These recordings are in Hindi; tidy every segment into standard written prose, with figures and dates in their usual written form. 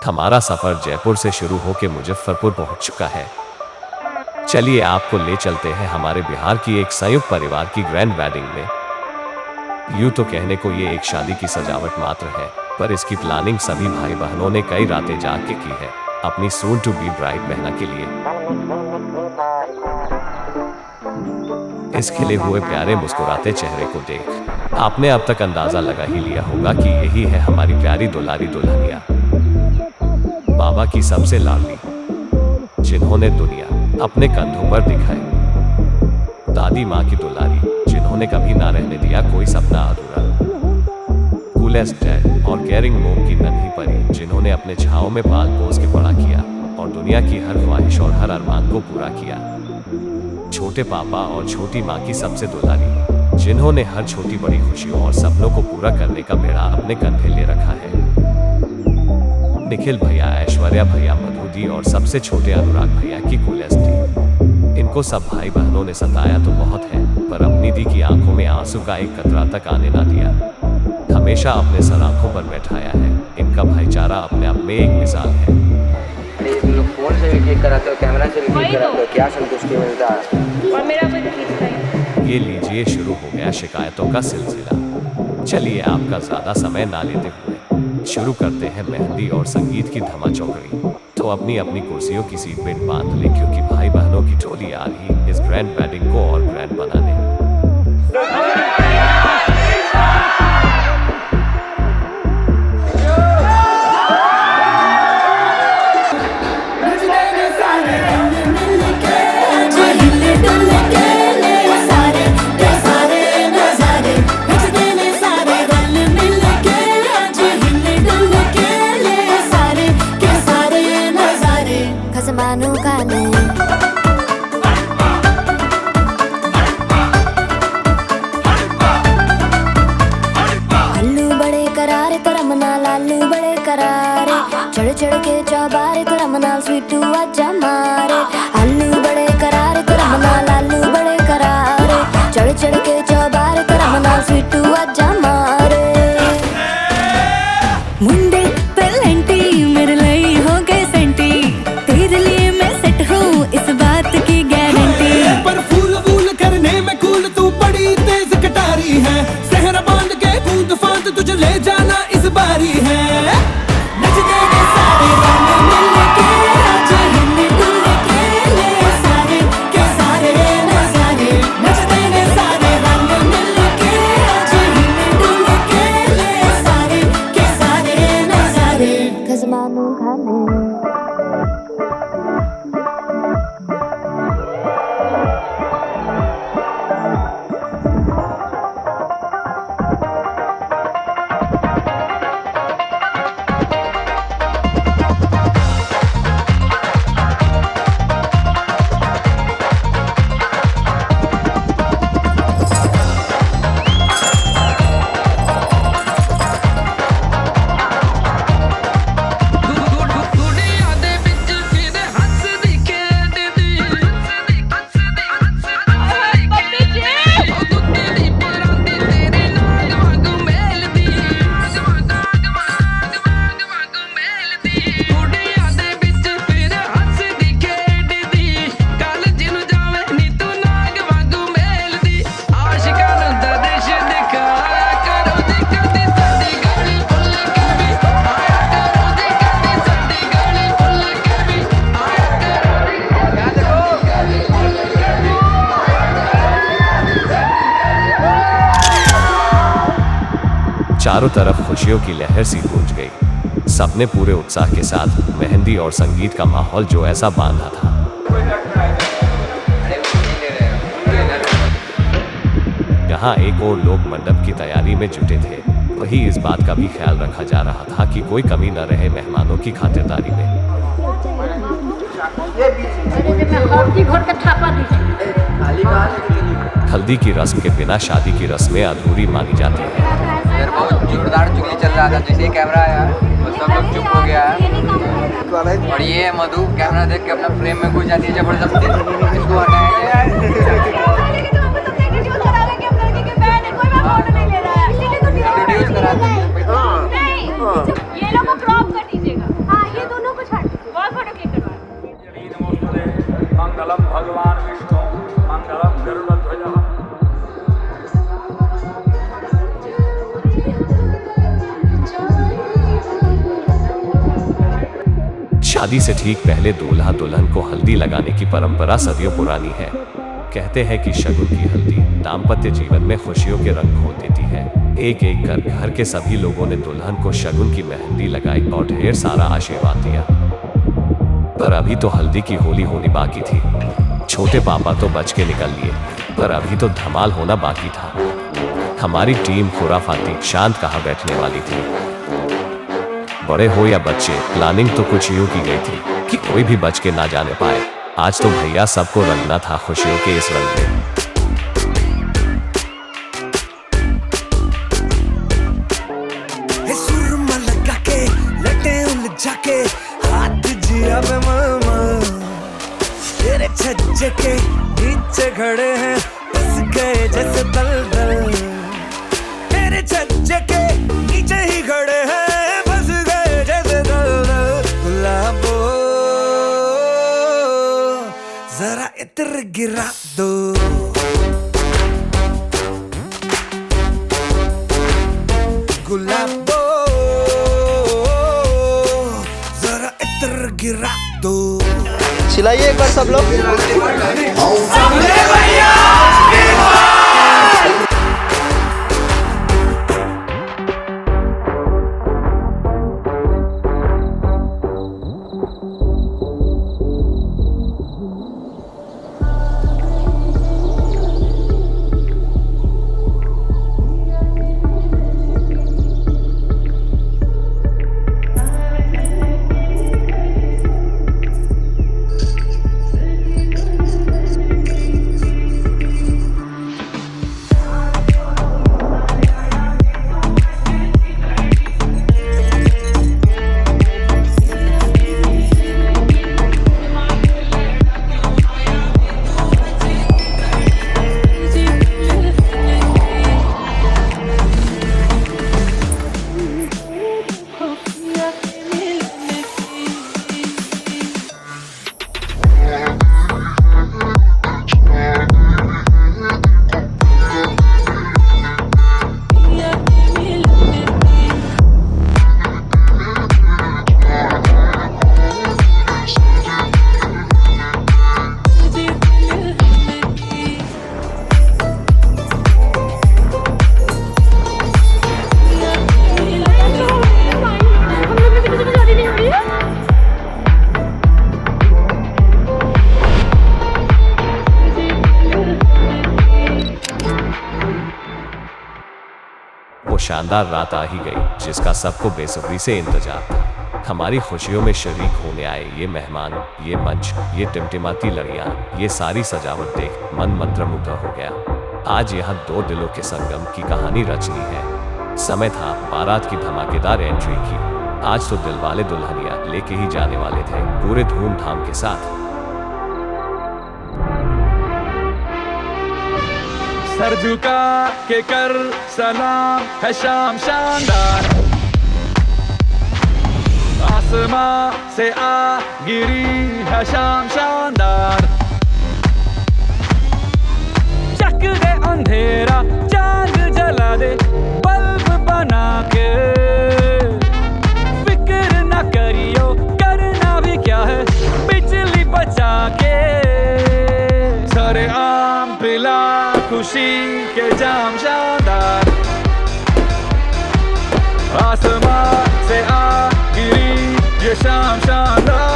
हमारा सफर जयपुर से शुरू होकर मुजफ्फरपुर पहुंच चुका है। चलिए आपको ले चलते हैं हमारे बिहार की एक संयुक्त परिवार की ग्रैंड वेडिंग में। यूं तो कहने को ये एक शादी की सजावट मात्र है, पर इसकी प्लानिंग सभी भाई बहनों ने कई रातें जाग के की है अपनी सून टू बी ब्राइड बहना के लिए। इस खिले हुए प्यारे मुस्कुराते चेहरे को देख आपने अब तक अंदाजा लगा ही लिया होगा कि यही है हमारी प्यारी दुलारी दुल्हनिया, बाबा की सबसे लाडली, जिन्होंने दुनिया अपने कंधों पर दिखाई, दादी माँ की दुलारी, जिन्होंने कभी ना रहने दिया कोई सपना अधूरा, कूलेस्ट डैड और केयरिंग मोम की नन्ही परी, जिन्होंने अपने छांव में पाल पोस के बड़ा किया और दुनिया की हर ख्वाहिश और हर अरमान को पूरा किया, छोटे पापा और छोटी माँ की सबसे दुलारी, जिन्होंने हर छोटी बड़ी खुशियों और सपनों को पूरा करने का बेड़ा अपने कंधे ले रखा है, निखिल भैया, ऐश्वर्या भैया, मधु दी और सबसे छोटे अनुराग भैया की कूलेस्ट दी। इनको सब भाई बहनों ने सताया तो बहुत है, पर अपनी दी की आंखों में आंसू का एक कतरा तक आने ना दिया, हमेशा अपने सर आंखों पर बैठाया है। इनका भाईचारा अपने आप में एक मिसाल है। फोन से भी क्लिक कराते हो, कैमरा से भी क्लिक कराते हो, क्या संतुष्टि मिलता है? और मेरा भी खींचता है। ये लीजिए शुरू हो गया शिकायतों का सिलसिला। चलिए आपका ज्यादा समय ना लेते हुए शुरू करते हैं मेहंदी और संगीत की धमाचौकड़ी। तो अपनी अपनी कुर्सियों की सीट बेल्ट बांध ले, क्योंकि भाई बहनों की टोली आ रही इस ग्रैंड वेडिंग को और ग्रैंड बनाने। चढ़ चढ़ के चौबारे तो रमना स्वीटू आजा मारे, आलू बड़े करारे तो रमना लालू बड़े करारे, चढ़ चढ़ के चौबारे तो रमना स्वीटू आजा मारे। मुंडे पेलेंटी मेरे लिए हो गए सेंटी, तेरे लिए मैं सेट हूँ इस बात की गारंटी। पर फूल वूल करने में कूल तू बड़ी तेज कटारी है, सहरा बांध के कूद फांद तुझे ले जाना इस बारी है। चारों तरफ खुशियों की लहर सी गूंज गई। सबने पूरे उत्साह के साथ मेहंदी और संगीत का माहौल जो ऐसा बांधा था। यहाँ एक और लोग मंडप की तैयारी में जुटे थे, वही इस बात का भी ख्याल रखा जा रहा था कि कोई कमी न रहे मेहमानों की खातिरदारी में। हल्दी की रस्म के बिना शादी की रस्में अधूरी मानी जाती हैं। बहुत जोरदार चुगली चल रहा था, जैसे कैमरा आया तो सब लोग चुप हो गया है। और ये मधु कैमरा देख के अपना फ्रेम में घुस जाती है जबरदस्ती, इसको हटाया इंट्रोड्यूस करा। ये लोग को क्रॉप कर दीजिएगा। शादी से ठीक पहले दूल्हा दुल्हन को हल्दी लगाने की परंपरा सदियों पुरानी है। कहते हैं कि शगुन की हल्दी दाम्पत्य जीवन में खुशियों के रंग घोल देती है। एक एक कर घर के सभी लोगों ने दुल्हन को शगुन की मेहंदी लगाई और ढेर सारा आशीर्वाद दिया। पर अभी तो हल्दी की होली होनी बाकी थी। छोटे पापा तो बच के निकल लिए, पर अभी तो धमाल होना बाकी था। हमारी टीम खुराफाती शांत कहाँ बैठने वाली थी। बड़े हो या बच्चे, प्लानिंग तो कुछ यूं की गई थी कि कोई भी बच के ना जाने पाए। आज तो भैया सबको रंगना था खुशियों के इस रंग में। सुरमा लगा के लटे उलझा के हाथ जिया पे मामा तेरे छज्जे के नीचे खड़े हैं बस गए जैसे दलदल। तेरे छज्जे के नीचे ही खड़े हैं बस गए जैसे दलदल। गुलाबो जरा इत्र गिरा दो। गुलाबो जरा इत्र गिरा दो। चिल्लाइए एक बार सब लोग। वो शानदार रात आ ही गई जिसका सबको बेसब्री से इंतजार था। हमारी खुशियों में शरीक होने आए ये मेहमान, ये मंच, ये टिमटिमाती लड़ियां, ये सारी सजावट देख मन मंत्रमुग्ध हो गया। आज यहाँ दो दिलों के संगम की कहानी रचनी है। समय था बारात की धमाकेदार एंट्री की। आज तो दिलवाले दुल्हनिया लेके ही जाने वाले थे पूरे धूमधाम के साथ। सर झुका के कर सलाम है शाम शानदार। आसमां से आ गिरी है शाम शानदार। चक दे अंधेरा चांद जला दे बल्ब बना के। फिक्र न करियो करना भी क्या है बिजली बचा के। सरे आम पिला खुशी के जाम शानदार। आसमां से आ गिरी ये शाम शानदार।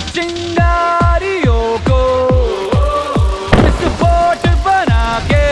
चिंगारियों को विस्फोट बना के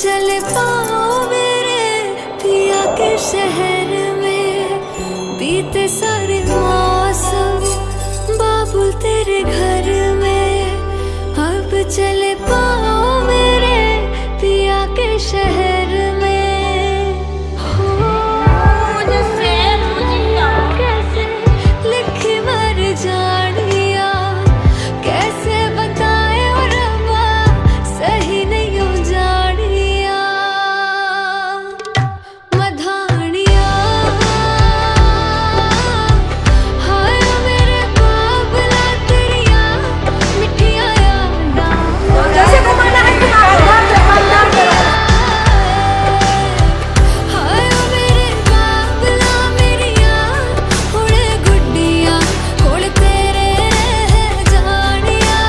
चले पाओ मेरे पिया के शहर में, बीते सारे मौसम बाबुल तेरे घर में। अब चले पाओ मेरे पिया के शहर में। हो मुझसे कैसे लिखी मर जानिया, कैसे बताए और रब्बा सही नहीं हो जानिया। मधानिया हाय मेरे बाबला तेरिया मिठिया यादा। जैसे घुमाना है हाय मेरे बाबला मेरिया हुणे गुड्डिया कोल तेरे रह जानिया।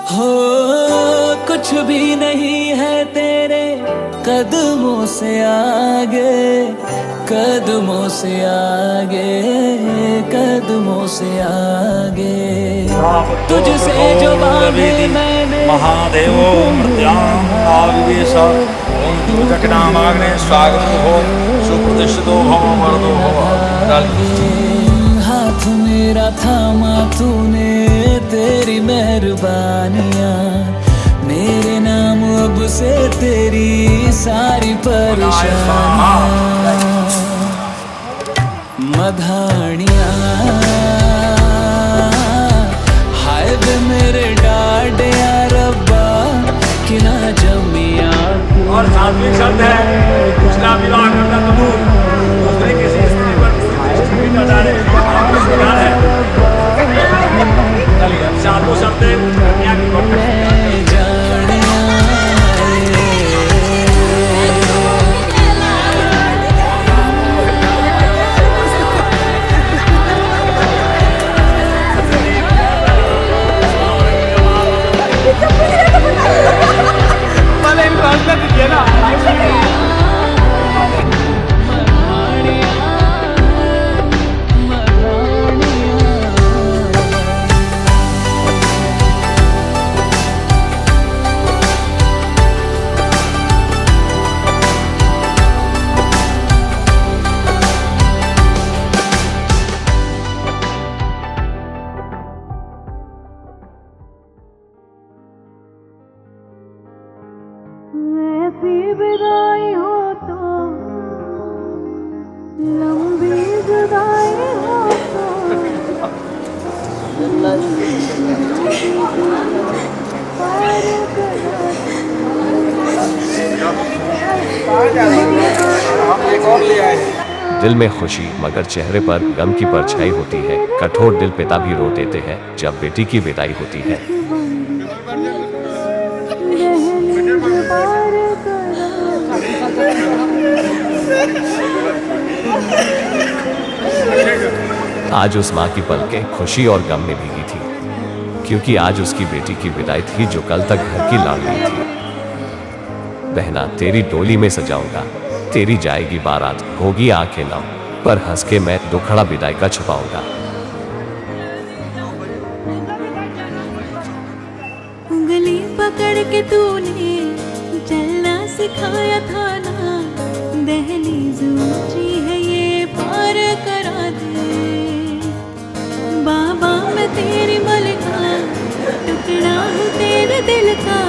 हो कुछ भी नहीं है तेरे कदमों से आगे, कदमों से आगे, कदमों से आगे। तुझसे जो बांधे मैंने महादेवो मृत्यां आविवेश जगनामाग्ने स्वागत हो सुप्रतिष्ठितो भव वरदो भव। हाथ मेरा थामा तूने, तेरी मेहरबानियां मेरे नाम अब से तेरी सारी परेशानियां। मधानियां हाय वे मेरे डाडे रब्बा कि ना जमिया। और सात्विक शब्द है, पिछला विवाह करना तो दूर, दूसरे किसी स्त्री पर दृष्टि भी न डाले, आपको स्वीकार है। चलिए अब सातों शब्द कन्या की ऐसी विदाई हो तो लंबी जुदाई हो तो दिल में खुशी मगर चेहरे पर गम की परछाई होती है। कठोर दिल पिता भी रो देते हैं जब बेटी की विदाई होती है। आज उस माँ की पलकें खुशी और गम में भीगी थी, क्योंकि आज उसकी बेटी की विदाई थी जो कल तक घर की लाडली थी। बहना तेरी डोली में सजाऊंगा, तेरी जाएगी बारात, होगी आंखें नम, पर हंस के मैं दुखड़ा विदाई का छुपाऊंगा। उंगली पकड़ के तूने चलना सिखाया था ना, दहलीज ऊंची है ये पार करा दे। बाबा मैं तेरी मलिका, टुकड़ा हूँ तेरे दिल का,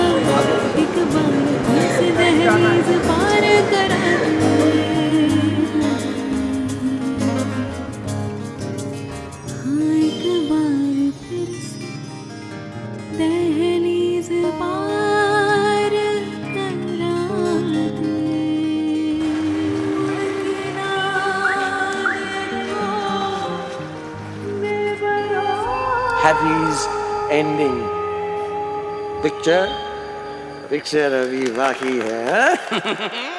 एक बार इस दहलीज पार करा दे। हाँ एक बार फिर से दहलीज पार करा दे। किनारे को बेबरा हैप्पीज एंडिंग। पिक्चर अभी बाकी है।